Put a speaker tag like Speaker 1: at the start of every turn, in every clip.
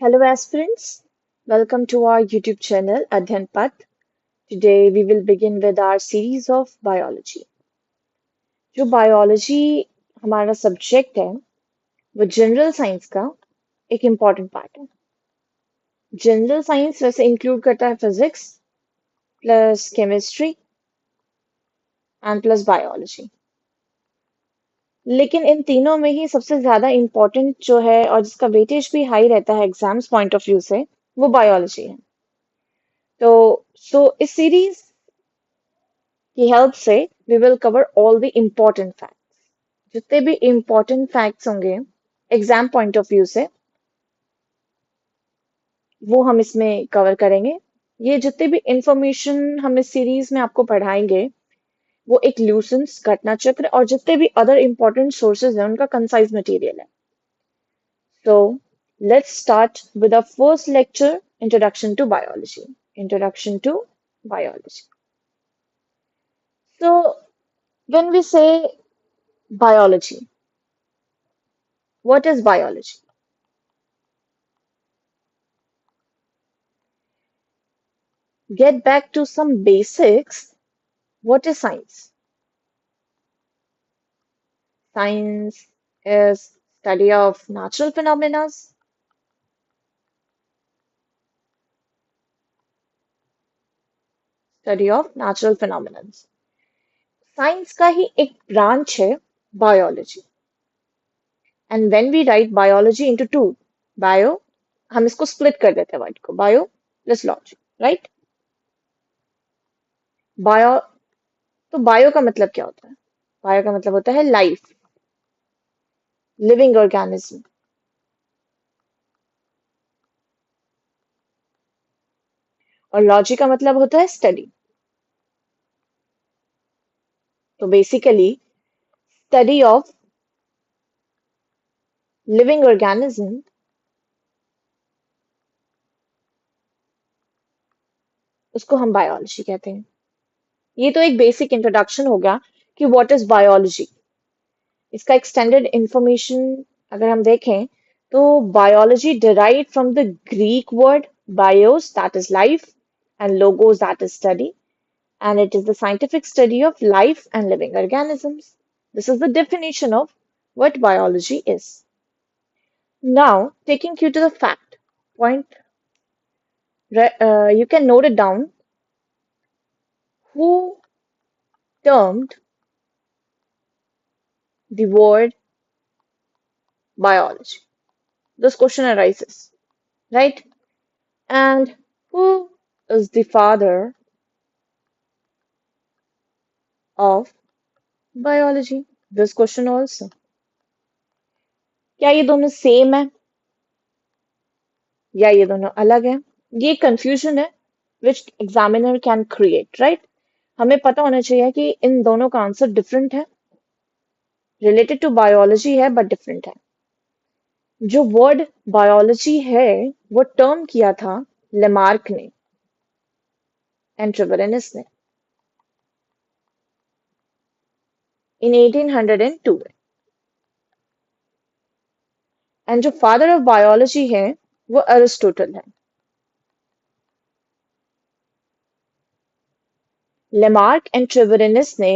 Speaker 1: Hello, aspirants. Welcome to our YouTube channel, Adhyan Path. Today, we will begin with our series of biology. जो biology हमारा subject है, वो general science का एक important part है. General science वैसे include करता है physics plus chemistry and plus biology. लेकिन इन तीनों में ही सबसे ज्यादा इम्पोर्टेंट जो है और जिसका वेटेज भी हाई रहता है एग्जाम्स पॉइंट ऑफ व्यू से, वो बायोलॉजी है. तो इस सीरीज की हेल्प से we will cover all the important facts. जितने भी इम्पोर्टेंट फैक्ट्स होंगे एग्जाम पॉइंट ऑफ व्यू से, वो हम इसमें कवर करेंगे. ये जितने भी इंफॉर्मेशन हम इस सीरीज में आपको पढ़ाएंगे, वो एक ल्यूसेंस, घटना चक्र और जितने भी अदर इम्पोर्टेंट सोर्सेज हैं उनका कंसाइज मटेरियल है. So let's start with the first lecture, introduction to biology. Introduction to biology. So when we say biology, what is biology? Get back to some basics. What is science? Science is study of natural phenomena. Study of natural phenomena. Science का ही एक branch है biology. And when we write biology into two, bio, हम इसको split कर देते हैं word को, bio plus logy, right? Bio, तो bio का मतलब क्या होता है? Bio का मतलब होता है life, living organism. और लॉजी का मतलब होता है स्टडी. तो basically study of living organism, उसको हम बायोलॉजी कहते हैं. ये तो एक बेसिक इंट्रोडक्शन हो गया कि व्हाट इज बायोलॉजी. इसका एक्सटेंडेड इंफॉर्मेशन अगर हम देखें तो biology derive from the Greek word BIOS, that is life, and logos, that is study, and it is the scientific study of life and living organisms. This is the definition of what biology is. Now, taking you to the fact point, you can note it down. Who termed the word biology? This question arises, right? And who is the father of biology? This question also. क्या ये दोनों same है या ये दोनों अलग है? ये कंफ्यूजन है विच एग्जामिनर कैन क्रिएट, राइट? हमें पता होना चाहिए कि इन दोनों का आंसर डिफरेंट है, रिलेटेड टू बायोलॉजी है बट डिफरेंट है. जो वर्ड बायोलॉजी है वो टर्म किया था लेमार्क ने एंड ट्रेवेरेनस ने इन 1802 में. एंड जो फादर ऑफ बायोलॉजी है वो एरिस्टोटल है. लेमार्क एंड ट्रेवेरेनस ने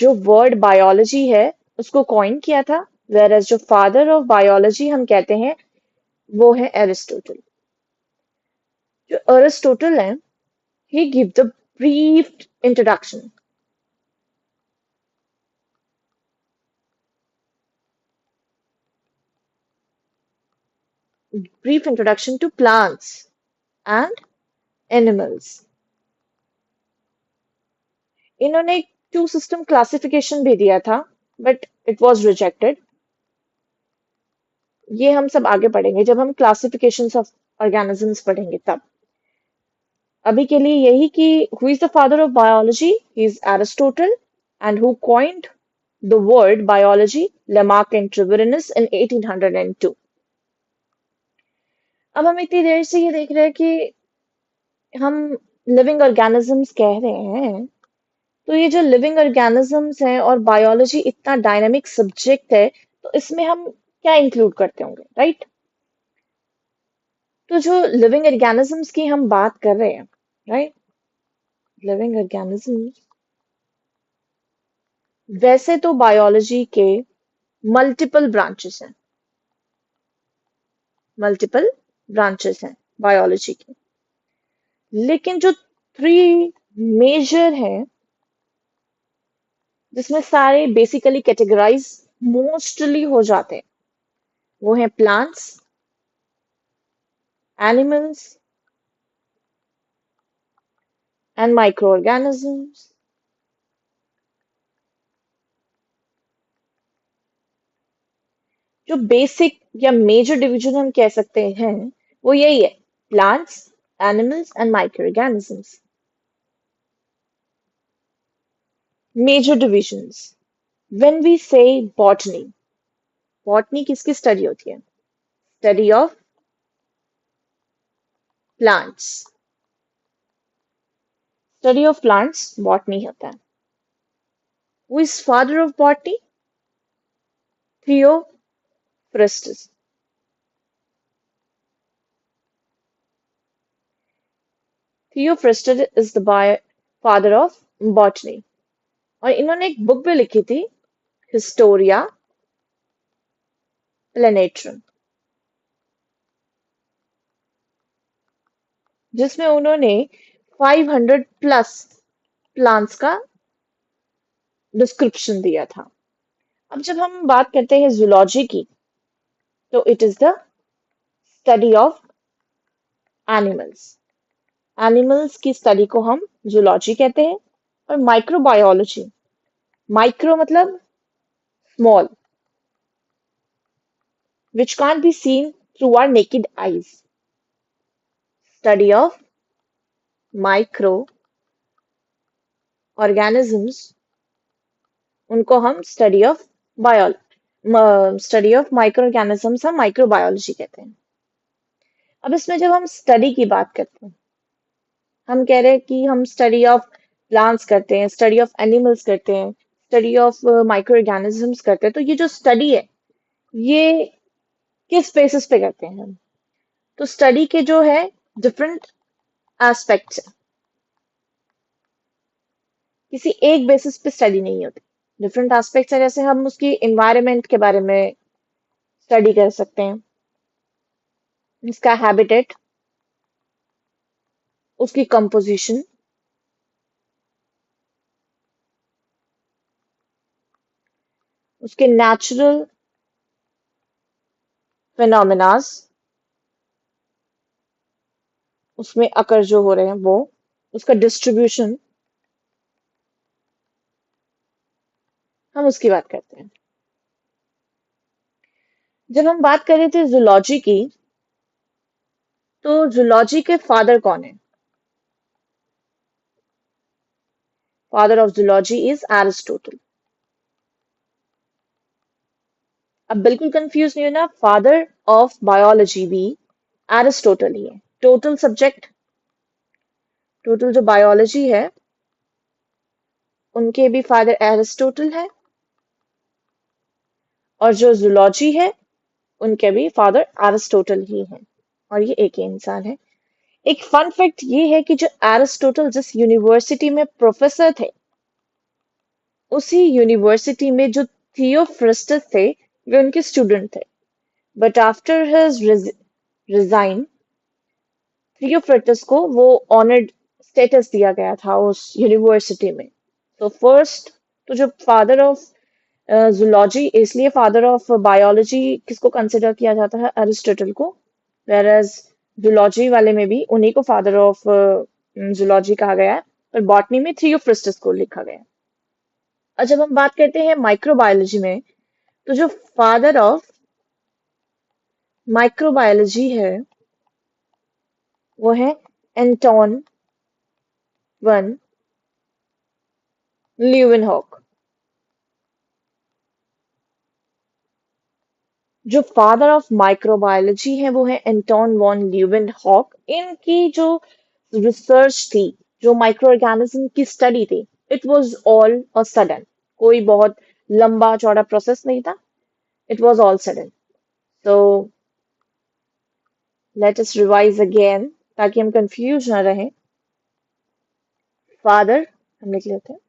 Speaker 1: जो वर्ड बायोलॉजी है उसको कॉइन किया था, वेयर जो फादर ऑफ बायोलॉजी हम कहते हैं वो है एरिस्टोटल. जो एरिस्टोटल है, he give the brief introduction. Brief introduction to plants and animals. इन्होंने एक टू सिस्टम क्लासिफिकेशन भी दिया था बट इट वाज रिजेक्टेड. ये हम सब आगे पढ़ेंगे जब हम क्लासिफिकेशन ऑफ ऑर्गेनिजम्स पढ़ेंगे तब. अभी के लिए यही कि who is the father of biology, he is Aristotle, and who coined the word biology, Lamarck and Treviranus in 1802. अब हम इतनी देर से ये देख रहे हैं कि हम लिविंग ऑर्गेनिजम्स कह रहे हैं, तो ये जो लिविंग ऑर्गेनिजम्स हैं और बायोलॉजी इतना डायनामिक सब्जेक्ट है, तो इसमें हम क्या इंक्लूड करते होंगे, राइट? तो जो लिविंग ऑर्गेनिजम्स की हम बात कर रहे हैं, राइट, लिविंग ऑर्गेनिजम्स, वैसे तो बायोलॉजी के मल्टीपल ब्रांचेस हैं, मल्टीपल ब्रांचेस हैं बायोलॉजी के, लेकिन जो थ्री मेजर हैं जिसमें सारे बेसिकली कैटेगराइज मोस्टली हो जाते हैं, वो है plants, animals and micro organisms. जो बेसिक या मेजर डिवीजन हम कह सकते हैं वो यही है, प्लांट्स, एनिमल्स एंड माइक्रो ऑर्गेनिजम्स। Major divisions, when we say botany, botany किसकी स्टडी होती है? Study of plants, study of plants botany होता है। Who is father of botany? Theophrastus. Theophrastus is the father of botany, और इन्होंने एक book भी लिखी थी, हिस्टोरिया प्लेनेट्रम, जिसमें उन्होंने 500 प्लस प्लांट्स का डिस्क्रिप्शन दिया था। अब जब हम बात करते हैं जूलॉजी की, तो it is the study of animals, animals की स्टडी को हम जूलॉजी कहते हैं। और माइक्रोबायोलॉजी, माइक्रो मतलब small, which can't be seen through our naked eyes, study of micro organisms, उनको हम स्टडी ऑफ माइक्रो ऑर्गेनिजम्स हम माइक्रोबायोलॉजी कहते हैं। अब इसमें जब हम स्टडी की बात करते हैं, हम कह रहे हैं कि हम स्टडी ऑफ प्लांट्स करते हैं, स्टडी ऑफ एनिमल्स करते हैं, स्टडी ऑफ माइक्रो ऑर्गेनिजम्स करते हैं, तो ये जो स्टडी है ये किस बेसिस पे करते हैं हम? तो स्टडी के जो है डिफरेंट एस्पेक्ट्स है, किसी एक बेसिस पे स्टडी नहीं होती, डिफरेंट एस्पेक्ट्स है। जैसे हम उसकी इन्वायरमेंट के बारे में स्टडी कर सकते हैं, उसका हैबिटेट, उसकी कंपोजिशन, उसके नेचुरल फिनोमिनास, उसमें अकर जो हो रहे हैं वो, उसका डिस्ट्रीब्यूशन, हम उसकी बात करते हैं। जब हम बात कर रहे थे जूलॉजी की, तो जूलॉजी के फादर कौन है? Father of zoology is Aristotle. अब बिल्कुल कंफ्यूज नहीं होना, फादर ऑफ बायोलॉजी भी एरिस्टोटल ही है। टोटल सब्जेक्ट, टोटल जो बायोलॉजी है उनके भी फादर एरिस्टोटल है, और जो जूलॉजी है उनके भी फादर एरिस्टोटल ही हैं, और ये एक ही इंसान है। एक फन फैक्ट ये है कि जो एरिस्टोटल जिस यूनिवर्सिटी में प्रोफेसर थे, उसी यूनिवर्सिटी में जो थियोफ्रस्टस थे वे उनके स्टूडेंट थे, बट आफ्टर हिज रिजाइन, थियोफ्रस्टस को वो ऑनर्ड स्टेटस दिया गया था उस यूनिवर्सिटी में। तो फर्स्ट, तो जो फादर ऑफ जूलॉजी, इसलिए फादर ऑफ बायोलॉजी किसको कंसिडर किया जाता है? अरिस्टोटल को, वेरएज जूलॉजी वाले में भी उन्हीं को फादर ऑफ जूलॉजी कहा गया है, और बॉटनी में थियोफ्रस्टस को लिखा गया है। और जब हम बात करते हैं माइक्रोबायोलॉजी में, तो जो फादर ऑफ माइक्रोबायोलॉजी है वो है एंटोन वन ल्यूवेनहॉक। जो फादर ऑफ माइक्रोबायोलॉजी है वो है एंटोन वॉन ल्यूवेनहॉक। इनकी जो रिसर्च थी, जो माइक्रो ऑर्गेनिज्म की स्टडी थी, it was all a sudden, कोई बहुत लंबा चौड़ा प्रोसेस नहीं था, इट वाज ऑल सडन। तो लेट अस रिवाइज अगेन ताकि हम कंफ्यूज ना रहें। फादर हम लिख लेते हैं।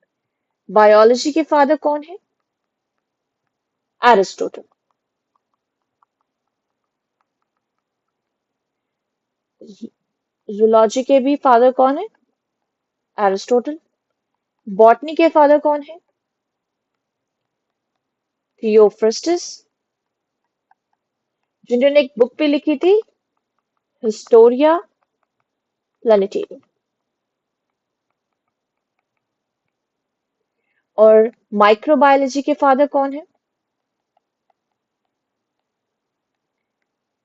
Speaker 1: बायोलॉजी के फादर कौन है? एरिस्टोटल। जूलॉजी के भी फादर कौन है? एरिस्टोटल। बॉटनी के फादर कौन है? थियोफ्रस्टस, जिन्होंने एक बुक भी लिखी थी, हिस्टोरिया प्लानिटेरियम। और माइक्रोबायोलॉजी के फादर कौन है?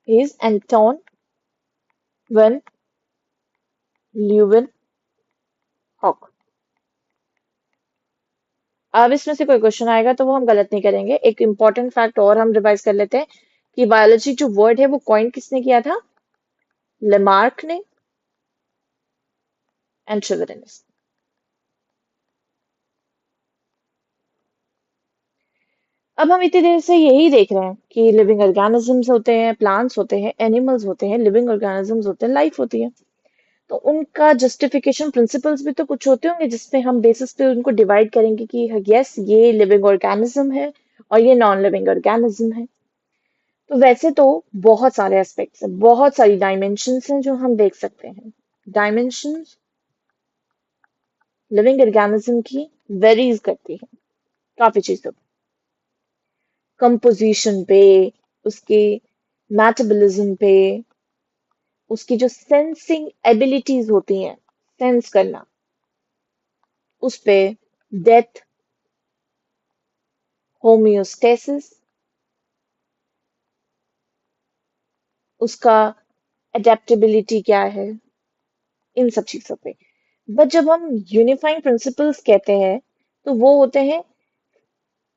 Speaker 1: Is Anton van Leeuwenhoek. अब इसमें से कोई क्वेश्चन आएगा तो वो हम गलत नहीं करेंगे। एक इंपॉर्टेंट फैक्ट और हम रिवाइज कर लेते हैं कि बायोलॉजी जो वर्ड है वो कॉइन किसने किया था? लेमार्क ने एंड ट्रिवेरियस। अब हम इतनी देर से यही देख रहे हैं कि लिविंग ऑर्गेनिजम्स होते हैं, प्लांट्स होते हैं, एनिमल्स होते हैं, लिविंग ऑर्गेनिजम्स होते हैं, लाइफ होती है। तो उनका जस्टिफिकेशन प्रिंसिपल्स भी तो कुछ होते होंगे जिसपे हम बेसिस पे उनको डिवाइड करेंगे कि यस ये लिविंग ऑर्गेनिज्म है और ये नॉन लिविंग ऑर्गेनिज्म है। तो वैसे तो बहुत सारे एस्पेक्ट्स हैं, बहुत सारी डायमेंशंस हैं जो हम देख सकते हैं। डायमेंशंस लिविंग ऑर्गेनिज्म की वेरीज करती है काफी चीजों पे, कंपोजिशन पे, उसके मेटाबॉलिज्म पे, उसकी जो सेंसिंग एबिलिटीज होती हैं, सेंस करना, उस पे, डेथ, होम्योस्टेसिस, उसका अडेप्टेबिलिटी क्या है, इन सब चीजों पे। बट जब हम यूनिफाइंग प्रिंसिपल्स कहते हैं तो वो होते हैं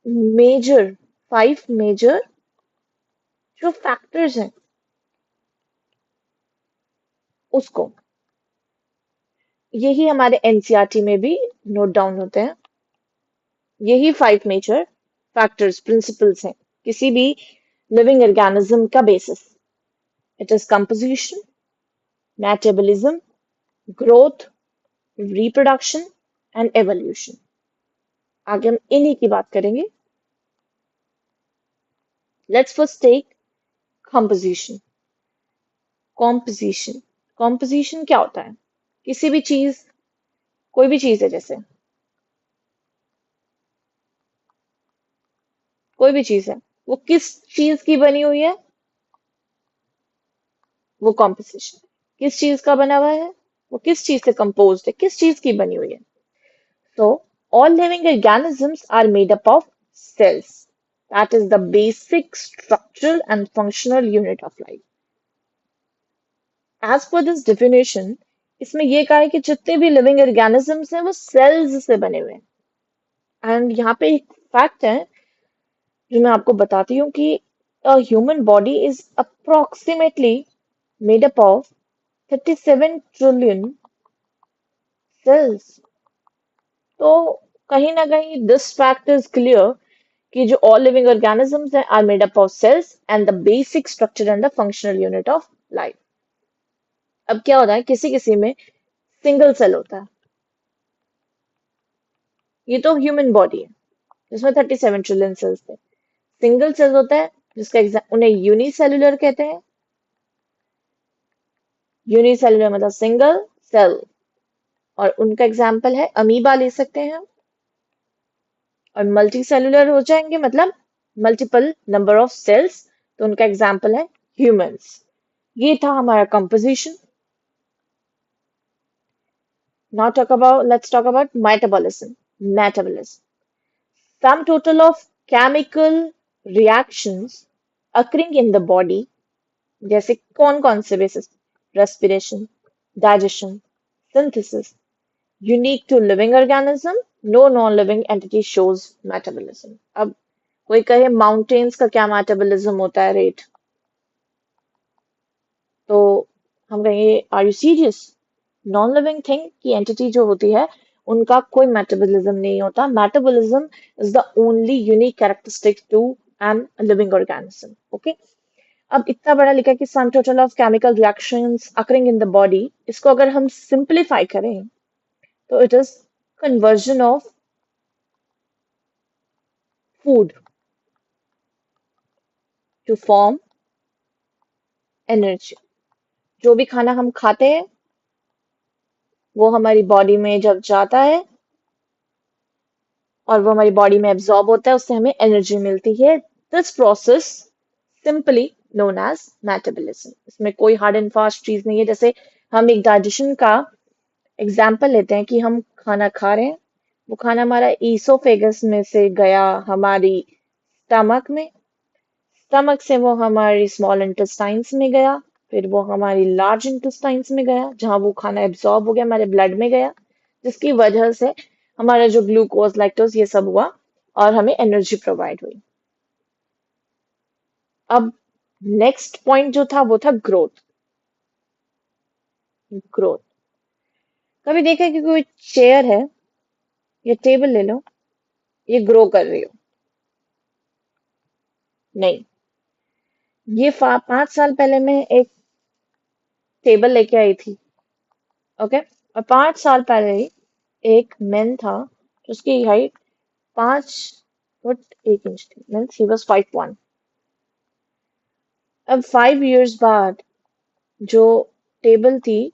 Speaker 1: मेजर, 5 मेजर जो फैक्टर्स हैं उसको, यही हमारे एनसीईआरटी में भी नोट डाउन होते हैं। यही 5 मेजर फैक्टर्स प्रिंसिपल्स हैं किसी भी लिविंग ऑर्गेनिज्म का basis. It is composition, metabolism, growth, reproduction and evolution. आगे हम इन्हीं की बात करेंगे। Let's first take composition. Composition, composition क्या होता है? किसी भी चीज, कोई भी चीज है, जैसे कोई भी चीज है, वो किस चीज की बनी हुई है? वो कॉम्पोजिशन। किस चीज का बना हुआ है? वो किस चीज से कंपोज्ड है, किस चीज की बनी हुई है? तो all living organisms are made up of cells. That is the basic structural and functional unit of life. As per this definition, इसमें ये कहा है कि जितने भी लिविंग ऑर्गेनिजम्स हैं वो सेल्स से बने हुए हैं। एंड यहाँ पे एक फैक्ट है जो मैं आपको बताती हूँ कि human body is approximately made up of 37 trillion cells. तो कहीं ना कहीं दिस फैक्ट इज क्लियर कि जो ऑल लिविंग ऑर्गेनिजम्स हैं are made up of cells and the basic structure and the functional unit of life. अब क्या होता है, किसी किसी में सिंगल सेल होता है। ये तो ह्यूमन बॉडी है जिसमें 37 ट्रिलियन सेल्स थे। सिंगल सेल होता है जिसका उन्हें यूनिसेलुलर कहते हैं। यूनिसेलुलर मतलब सिंगल सेल, और उनका एग्जाम्पल है अमीबा ले सकते हैं हम। और मल्टी सेलुलर हो जाएंगे मतलब मल्टीपल नंबर ऑफ सेल्स, तो उनका एग्जाम्पल है ह्यूमंस। ये था हमारा composition. Let's talk about metabolism. Metabolism. Sum total of chemical reactions occurring in the body, जैसे कौन कौन से basis? Respiration, digestion, synthesis. Unique to living organism, no non-living entity shows metabolism. अब कोई कहे माउंटेन्स का क्या मेटाबॉलिज्म होता है रेट, तो हम कहेंगे are you serious? Non living thing की एंटिटी जो होती है उनका कोई मेटाबॉलिज्म नहीं होता। Metabolism is the only unique characteristic to an living organism. Okay, अब इतना बड़ा लिखा है कि sum total of chemical reactions occurring in the body, इसको अगर हम सिंप्लीफाई करें तो it is conversion of food to form energy. जो भी खाना हम खाते हैं वो हमारी बॉडी में जब जाता है और वो हमारी बॉडी में एब्जॉर्ब होता है, उससे हमें एनर्जी मिलती है। This process simply known as metabolism. इसमें कोई हार्ड एंड फास्ट चीज नहीं है। जैसे हम एक डाइजेशन का एग्जाम्पल लेते हैं कि हम खाना खा रहे हैं, वो खाना हमारा ईसोफेगस में से गया हमारी स्टमक में, स्टमक से वो हमारी स्मॉल इंटेस्टाइन्स में गया, फिर वो हमारी लार्ज इंटेस्टाइन्स में गया, जहां वो खाना एब्जॉर्ब हो गया, हमारे ब्लड में गया, जिसकी वजह से हमारा जो ग्लूकोज लैक्टोज ये सब हुआ और हमें एनर्जी प्रोवाइड हुई। अब नेक्स्ट पॉइंट जो था वो था ग्रोथ। ग्रोथ, कभी देखा है कि कोई चेयर है या टेबल ले लो, ये ग्रो कर रही हो? नहीं। ये 5 साल पहले मैं एक टेबल लेके आई थी, ओके, और 5 साल पहले ही एक मैन था उसकी हाइट 5 फुट 1 इंच थी, मीन्स ही वॉज 5'1". अब 5 years बाद जो टेबल थी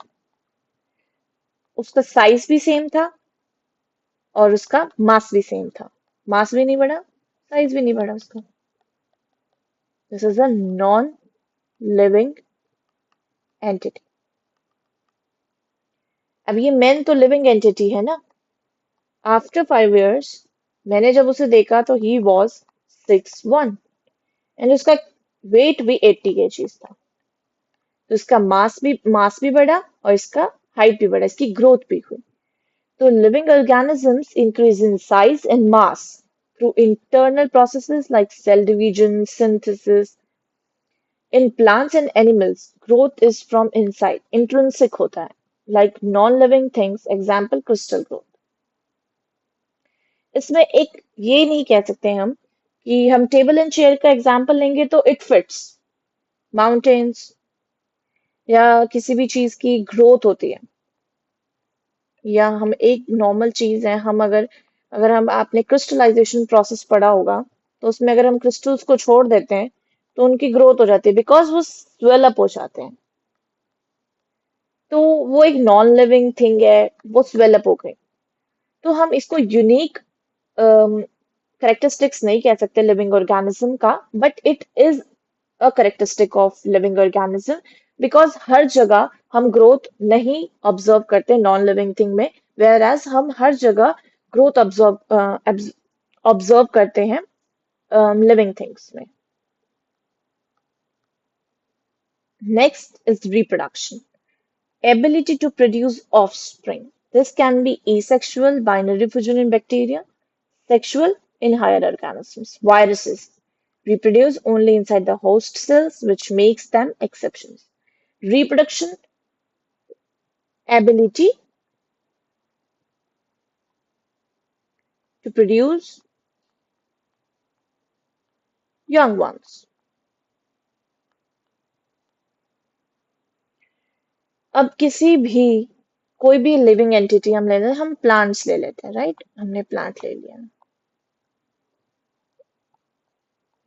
Speaker 1: उसका साइज भी सेम था और उसका मास भी सेम था। मास भी नहीं बढ़ा, साइज भी नहीं बढ़ा उसका। This is a non living entity. अब ये मैन तो लिविंग एंटिटी है ना। आफ्टर 5 years मैंने जब उसे देखा तो ही वॉज 6'1" एंड उसका वेट भी 80 kgs था। तो इसका मास भी बढ़ा और इसका हाइट भी बढ़ा, इसकी ग्रोथ भी हुई। तो living organisms increase in size and mass through internal processes like cell division, synthesis. In plants and animals, growth is from inside, intrinsic होता है, like non-living things, example crystal growth. इसमें एक ये नहीं कह सकते हम कि हम टेबल एंड चेयर का एग्जाम्पल लेंगे तो इट फिट्स। माउंटेन्स या किसी भी चीज की ग्रोथ होती है, या हम एक नॉर्मल चीज है, हम अगर अगर हम आपने क्रिस्टलाइजेशन प्रोसेस पढ़ा होगा तो उसमें अगर हम क्रिस्टल्स को छोड़ देते हैं तो उनकी ग्रोथ हो जाती है, बिकॉज वो स्वेल अप हो जाते हैं। तो वो एक नॉन लिविंग थिंग है, वो स्वेल अप हो गई। तो हम इसको यूनिक करेक्टरिस्टिक्स नहीं कह सकते लिविंग ऑर्गेनिज्म का, but it is a characteristic of living organism, because हर जगह हम ग्रोथ नहीं ऑब्जर्व करते नॉन लिविंग थिंग में, वेयर एज हम हर जगह ग्रोथ ऑब्जर्व ऑब्जर्व करते हैं लिविंग थिंग्स में। Next is reproduction, ability to produce offspring. This can be asexual, binary fusion in bacteria, sexual in higher organisms. Viruses reproduce only inside the host cells, which makes them exceptions. Reproduction ability to produce young ones. अब किसी भी कोई भी living entity हम ले लें, हम plants ले लेते हैं, राइट? हमने प्लांट ले लिया।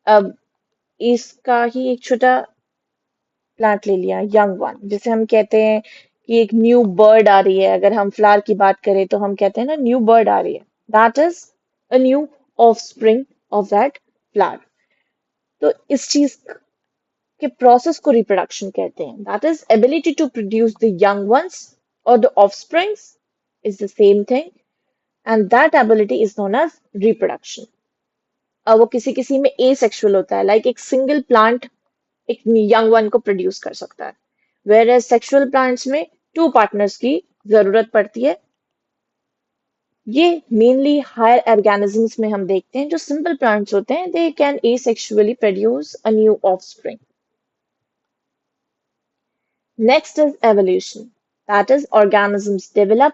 Speaker 1: अब इसका ही एक छोटा प्लांट ले लिया, यंग वन, जैसे हम कहते हैं कि एक न्यू बर्ड आ रही है। अगर हम फ्लावर की बात करें तो हम कहते हैं ना न्यू बर्ड आ रही है, that is a new offspring of that flower. तो इस चीज के प्रोसेस को रिप्रोडक्शन कहते हैं, that is ability to produce the young ones और the offsprings is the same thing, and that ability is known as reproduction. अब वो किसी किसी में एसेक्सुअल होता है, लाइक एक सिंगल प्लांट एक यंग वन को प्रोड्यूस कर सकता है, वेयर एज सेक्सुअल प्लांट्स में 2 पार्टनर्स की जरूरत पड़ती है। ये मेनली हायर ऑर्गेनिजम्स में हम देखते हैं। जो सिंपल प्लांट्स होते हैं they can asexually produce a new offspring. Next is evolution, that is organisms develop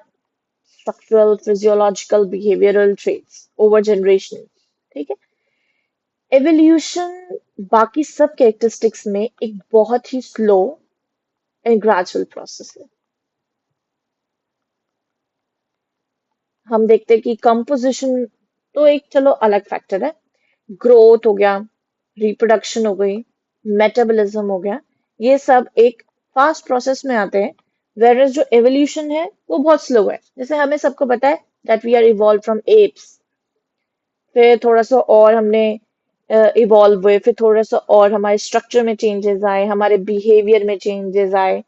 Speaker 1: structural, physiological, behavioural traits over generation. ठीक है, एवोल्यूशन बाकी सब कैरेक्टरिस्टिक्स में एक बहुत ही स्लो एंड ग्रेजुअल प्रोसेस है। हम देखते हैं कि कंपोजिशन तो एक चलो अलग फैक्टर है, ग्रोथ हो गया, रिप्रोडक्शन हो गई, मेटाबॉलिज्म हो गया, ये सब एक फास्ट प्रोसेस में आते हैं। वेरस जो एवोल्यूशन है वो बहुत स्लो है। जैसे हमें सबको पता है that we are evolve from apes, फिर थोड़ा सा और हमने इवॉल्व हुए, फिर थोड़ा सा और हमारे स्ट्रक्चर में चेंजेस आए, हमारे बिहेवियर में चेंजेस आए।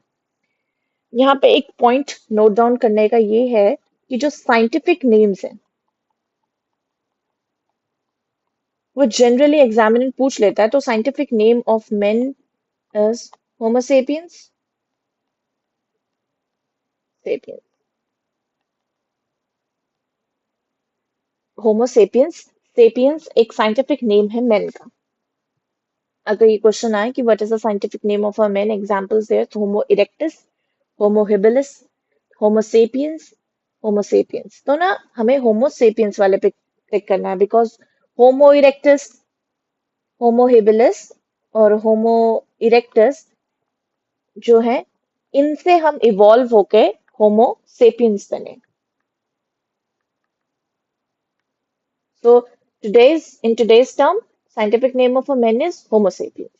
Speaker 1: यहाँ पे एक पॉइंट नोट डाउन करने का ये है कि जो साइंटिफिक नेम्स हैं वो जनरली एग्जामिनर पूछ लेता है। तो scientific name of man is homo sapiens, sapiens, homo sapiens, sapiens एक साइंटिफिक नेम है मेन का। अगर ये क्वेश्चन आए कि what is the scientific name of a man, examples there तो homo erectus, homo habilis, homo sapiens, homo sapiens. तो ना हमें होमो सेपियंस वाले पे क्लिक करना है, because homo erectus, homo habilis और होमो इरेक्टस जो है, इनसे हम इवॉल्व होके होमो सेपियंस बने। So in today's term, scientific name of a man is Homo sapiens.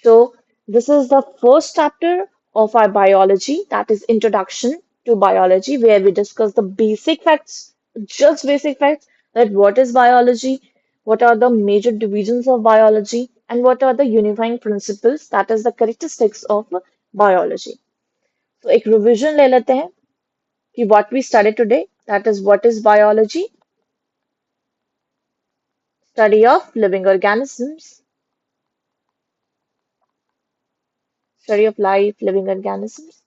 Speaker 1: So this is the first chapter of our biology, that is Introduction to Biology, where we discuss the basic facts, just basic facts, that what is biology, what are the major divisions of biology, and what are the unifying principles, that is the characteristics of biology. So एक revision ले लेते हैं कि what we studied today, that is what is biology, study of living organisms, study of life, living organisms.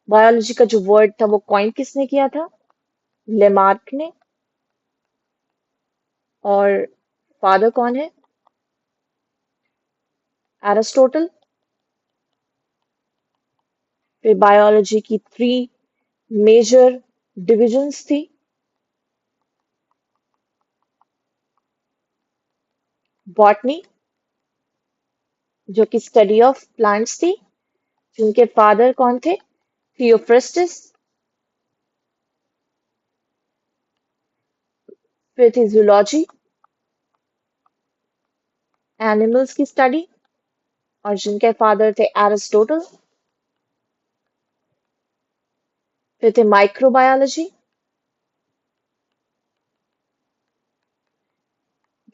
Speaker 1: Biology का जो word था वो coin किसने किया था? लेमार्क ने। और फादर कौन है? एरिस्टोटल। फिर बायोलॉजी की 3 मेजर डिविजन्स थी। बॉटनी, जो कि स्टडी ऑफ प्लांट्स थी, जिनके फादर कौन थे? थियोफ्रिस्टस। फिर थी जूलॉजी, एनिमल्स की स्टडी, और जिनके फादर थे एरिस्टोटल। फिर थे माइक्रोबायोलॉजी,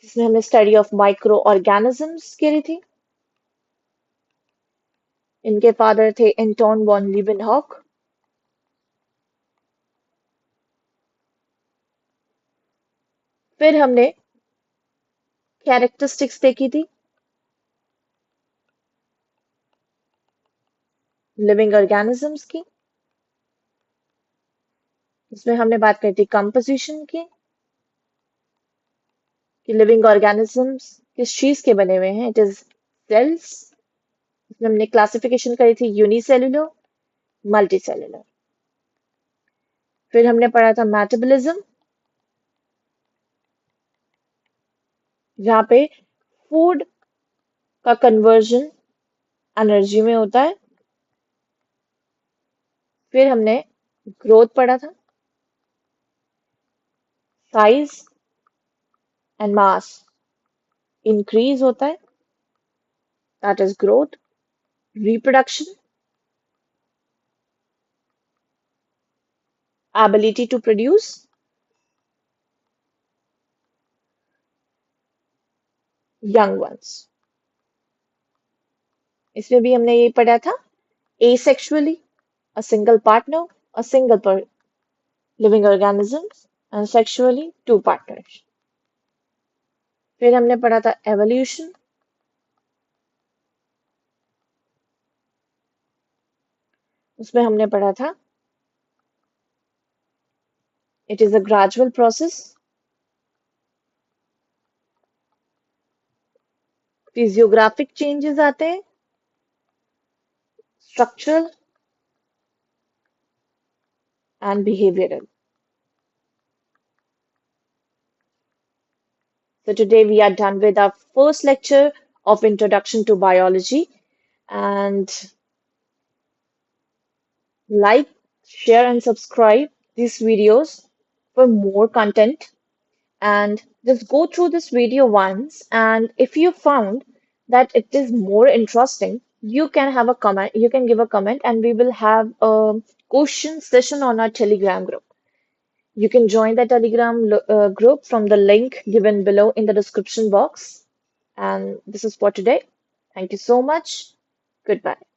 Speaker 1: जिसमें हमने स्टडी ऑफ माइक्रो ऑर्गेनिजम्स करी थी। इनके फादर थे एंटोन वॉन लीवेनहॉक। फिर हमने कैरेक्टरिस्टिक्स देखी थी लिविंग ऑर्गेनिजम्स की, इसमें हमने बात करी थी कंपोजिशन की, कि लिविंग ऑर्गेनिजम्स किस चीज के बने हुए हैं, इट इज सेल्स। इसमें हमने क्लासिफिकेशन करी थी यूनिसेल्युलर, मल्टीसेल्युलर। फिर हमने पढ़ा था मेटाबॉलिज्म, जहाँ पे फूड का कन्वर्जन एनर्जी में होता है। फिर हमने ग्रोथ पढ़ा था, साइज एंड मास इंक्रीज होता है, that is growth. Reproduction, ability to produce, young ones. इसमें भी हमने ये पढ़ा था asexually, a single partner, a single living organisms, and sexually 2 partners. फिर हमने पढ़ा था evolution, उसमें हमने पढ़ा था it is a gradual process, physiographic changes आते हैं, structural and behavioral. So today we are done with our first lecture of Introduction to Biology. And like, share, and subscribe these videos for more content. And just go through this video once. And if you found that it is more interesting, you can have a comment, you can give a comment, and we will have a question session on our Telegram group. You can join the Telegram group from the link given below in the description box. And this is for today. Thank you so much. Goodbye.